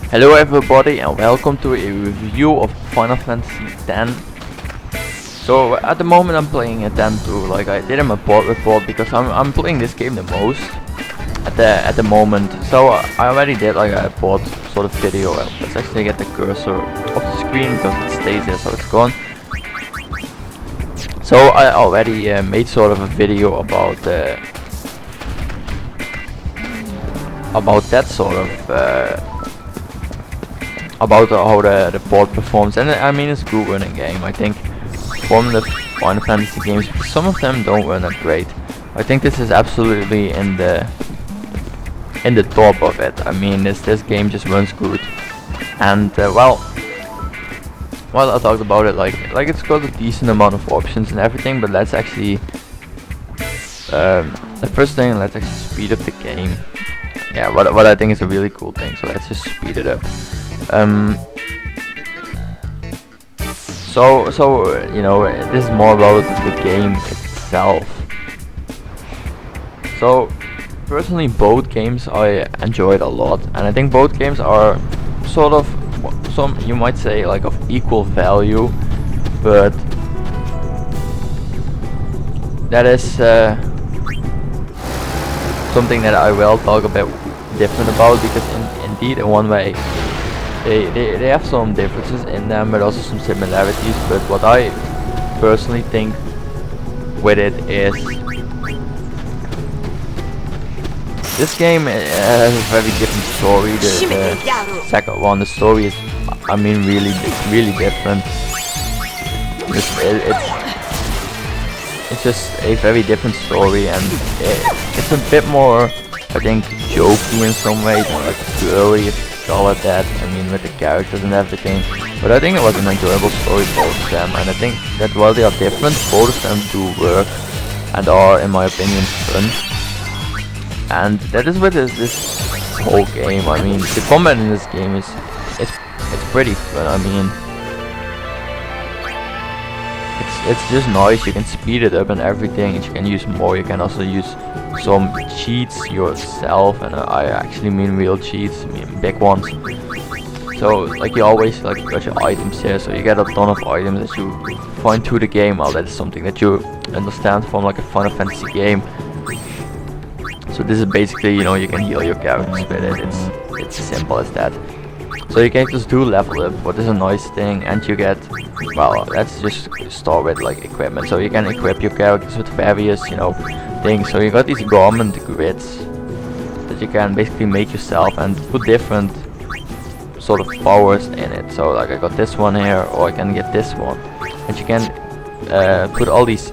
Hello everybody and welcome to a review of Final Fantasy X. So at the moment I'm playing a 10-2, like I did in my board report, because I'm playing this game the most at the moment. So I already did like a board sort of video. Let's actually get the cursor off the screen because it stays there, so it's gone. So I already made sort of a video about that sort of about how the board performs, and I mean it's a good running game. I think from the Final Fantasy games, some of them don't run that great. I think this is absolutely in the top of it. I mean this game just runs good, and well I talked about it, like it's got a decent amount of options and everything, but let's actually the first thing, let's actually speed up the game. Yeah, what I think is a really cool thing, so let's just speed it up. So you know, this is more about the game itself. So personally, both games I enjoyed a lot, and I think both games are sort of, some you might say, like of equal value, but that is something that I will talk a bit different about, because indeed in one way they have some differences in them, but also some similarities. But what I personally think with it is, this game has a very different story. The second one, the story is, I mean, really different. It's just a very different story, and it's a bit more, I think, jokey in some ways, like girly, if you call it that. I mean, with the characters and everything. But I think it was an enjoyable story, both of them, and I think that while they are different, both of them do work and are, in my opinion, fun. And that is with this whole game. I mean, the combat in this game is it's pretty fun. I mean, it's just nice. You can speed it up and everything, and you can use more. You can also use some cheats yourself, and I actually mean real cheats, I mean big ones. So like you always like got your items here, so you get a ton of items that you find through the game. Well, that is something that you understand from like a Final Fantasy game. So this is basically, you know, you can heal your characters with it. It's as simple as that. So your characters do level up, what is a nice thing, and you get, well, let's just start with like equipment. So you can equip your characters with various, you know, things. So you got these garment grids that you can basically make yourself and put different sort of powers in it. So like I got this one here, or I can get this one, and you can put all these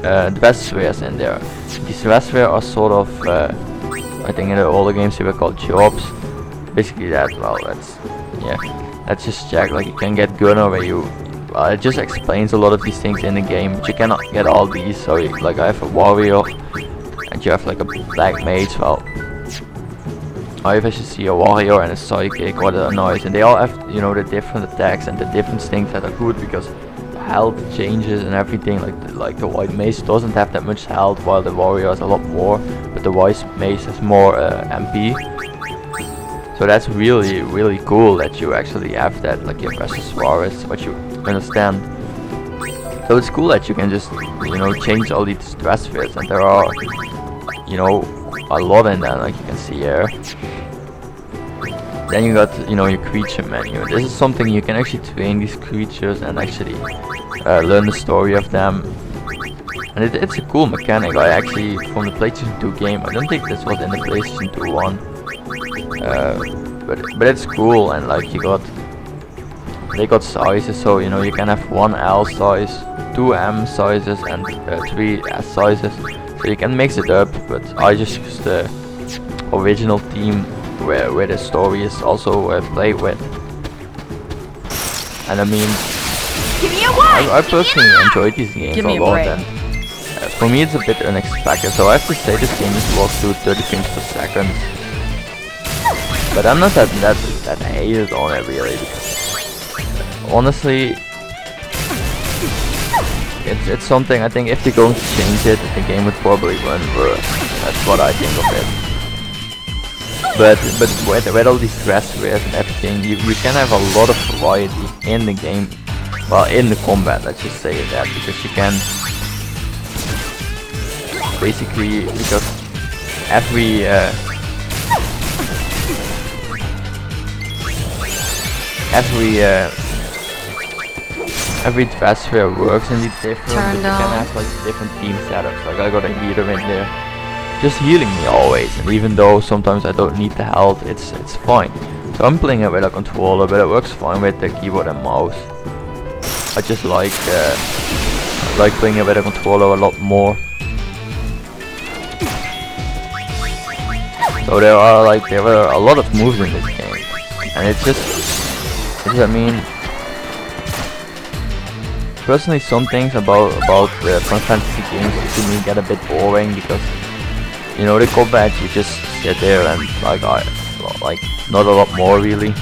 dress spheres in there. These dress spheres are sort of, I think in the older games they were called jobs. Basically that, well, let's just check. Like you can get Gunner, where you, well, it just explains a lot of these things in the game, but you cannot get all these. So like I have a warrior, and you have like a black mage. Well, I have actually see a warrior and a psychic, what are nice, and they all have, you know, the different attacks and the different things that are good, because health changes and everything. Like the white mage doesn't have that much health, while the warrior has a lot more, but the white mage has more MP. So that's really cool that you actually have that, like your accessories, what you understand. So it's cool that you can just, you know, change all these dress fits, and there are, you know, a lot in there, like you can see here. Then you got, you know, your creature menu. This is something you can actually train these creatures and actually learn the story of them. And it's a cool mechanic. I actually, from the PlayStation 2 game, I don't think this was in the PlayStation 2 one. But it's cool, and like they got sizes, so you know you can have 1 L size, 2 M sizes, and 3 S sizes. So you can mix it up, but I just use the original theme where the story is also played with. And I mean, I personally enjoyed these games a lot, and for me it's a bit unexpected. So I have to say this game just walks through 30 frames per second. But I'm not that hated on it really, because honestly, it's something I think if they're going to change it, the game would probably run worse. That's what I think of it. but with all these transfers and everything, you can have a lot of variety in the game. Well, in the combat, let's just say that, because you can basically, because every transfer works in the different, but you can have like different team setups. Like I got a healer in there, just healing me always, and even though sometimes I don't need the health, it's fine. So I'm playing it with a controller, but it works fine with the keyboard and mouse. I just like playing it with a controller a lot more. So there are a lot of moves in this game, and I mean, personally, some things about the Final Fantasy games to me get a bit boring, because you know, the combat, you just sit there and like not a lot more really.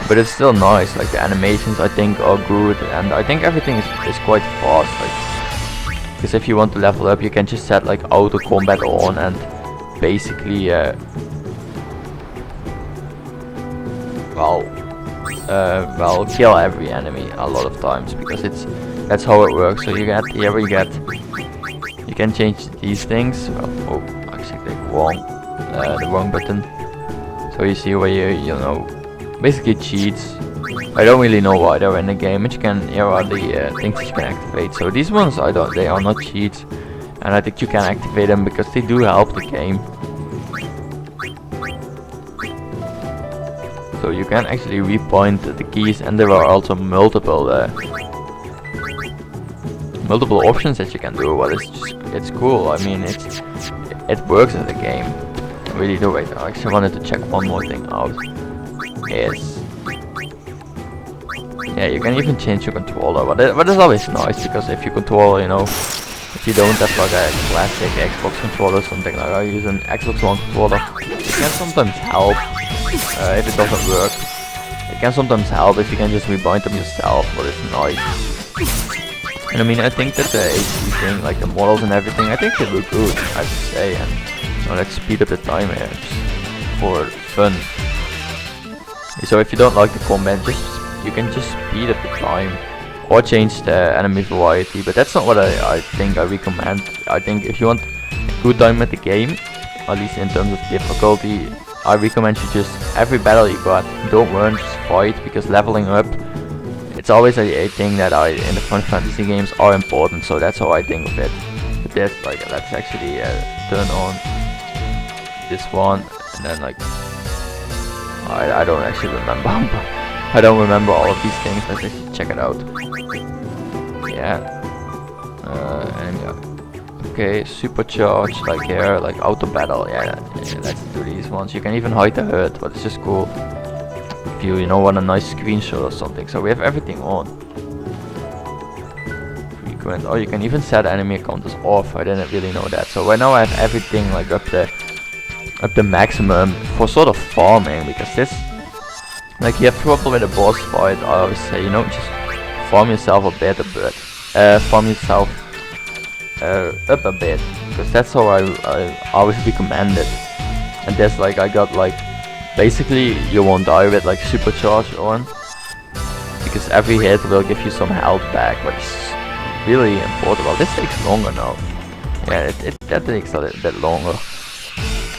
But it's still nice. Like the animations, I think, are good, and I think everything is quite fast. Like, because if you want to level up, you can just set like auto combat on and basically well, kill every enemy a lot of times, because that's how it works. So you get here, you can change these things. Well, oh, actually click the wrong button. So you see where you know, basically cheats. I don't really know why they're in the game, but here are the things that you can activate. So these ones, they are not cheats, and I think you can activate them because they do help the game. So you can actually repoint the keys, and there are also multiple options that you can do. Well, it's cool. I mean, it works as a game. I really do. Wait, I actually wanted to check one more thing out. Yeah, you can even change your controller, but it's always nice, because if your controller, you know, if you don't have like a classic Xbox controller or something, like I use an Xbox One controller, it can sometimes help if it doesn't work. It can sometimes help if you can just rebind them yourself, but it's nice. And I mean, I think that the HD thing, like the models and everything, I think they look good, I should say, and you know, let's speed up the time here, just for fun. So if you don't like the combat, you can just speed up the time, or change the enemy variety, but that's not what I think I recommend. I think if you want a good time at the game, at least in terms of difficulty, I recommend you just, every battle you got, don't run, just fight, because leveling up, it's always a thing that in the Final Fantasy games are important, so that's how I think of it. But that's like, let's actually turn on this one, and then like, I don't actually remember. I don't remember all of these things. Let's actually check it out. Yeah. And yeah. Okay, supercharge, like here, like auto battle. Yeah, let's do these ones. You can even hide the HUD, but it's just cool if you know, want a nice screenshot or something. So we have everything on. Frequent. Oh, you can even set enemy counters off. I didn't really know that. So right now I have everything like up the maximum for sort of farming, because this, like, you have trouble with a boss fight. I always say, you know, just farm yourself a bit, farm yourself up a bit, because that's how I always recommend it. And that's like, I got like, basically you won't die with like supercharge on, because every hit will give you some health back, but it's really important. Well, this takes longer now. Yeah, that takes a little bit longer.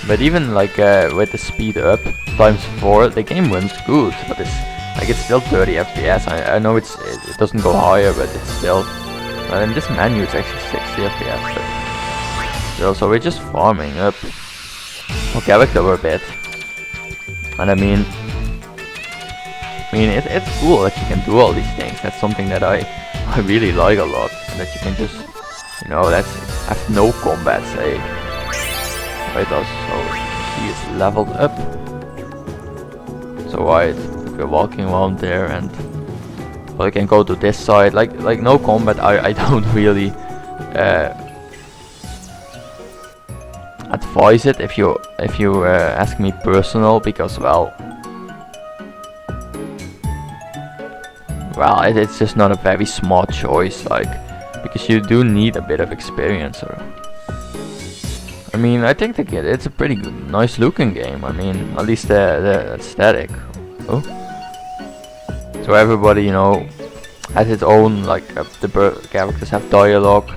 But even like with the speed up ×4, the game runs good, but it's still 30 FPS. I know it doesn't go higher, but it's still. Well, in this menu it's actually 60 FPS. But still, so we're just farming up our character a bit, and I mean it's cool that you can do all these things. That's something that I really like a lot, and that you can just, you know, have no combat, say. Right, so he is leveled up. So we're walking around there, and well, you can go to this side. Like no combat. I don't really advise it if you ask me personal, because well it's just not a very smart choice. Like, because you do need a bit of experience, or I mean, I think it's a pretty good, nice looking game. I mean, at least the aesthetic. Oh. So everybody, you know, has its own, like, characters have dialogue.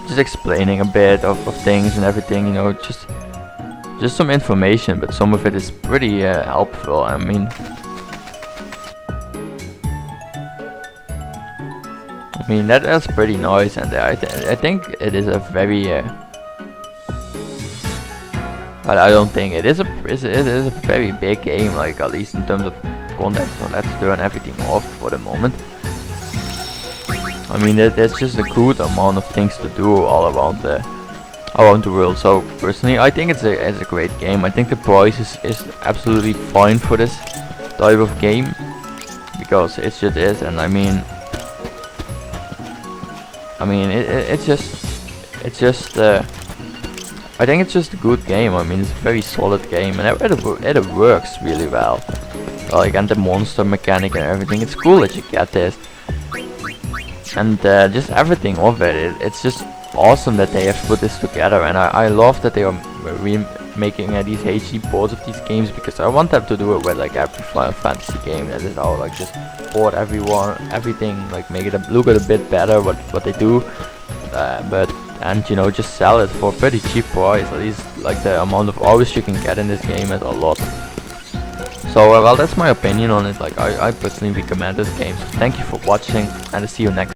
Just explaining a bit of things and everything, you know, just some information, but some of it is pretty helpful. I mean, that's pretty nice, and I think it is a very but I don't think it is a very big game, like at least in terms of content. So let's turn everything off for the moment. I mean, there's just a good amount of things to do all around the world. So personally, I think it's a great game. I think the price is absolutely fine for this type of game, because it just is. And I mean it's just I think it's just a good game. I mean, it's a very solid game, and it works really well. Like, and the monster mechanic and everything, it's cool that you get this, and just everything of it. It's just awesome that they have put this together, and I love that they are making these HD ports of these games, because I want them to do it with like every Final Fantasy game. That is how, like, just port everything, like make it look a bit better what they do, and you know, just sell it for a pretty cheap price. At least, like, the amount of hours you can get in this game is a lot. So well, that's my opinion on it. Like, I personally recommend this game. So thank you for watching, and I'll see you next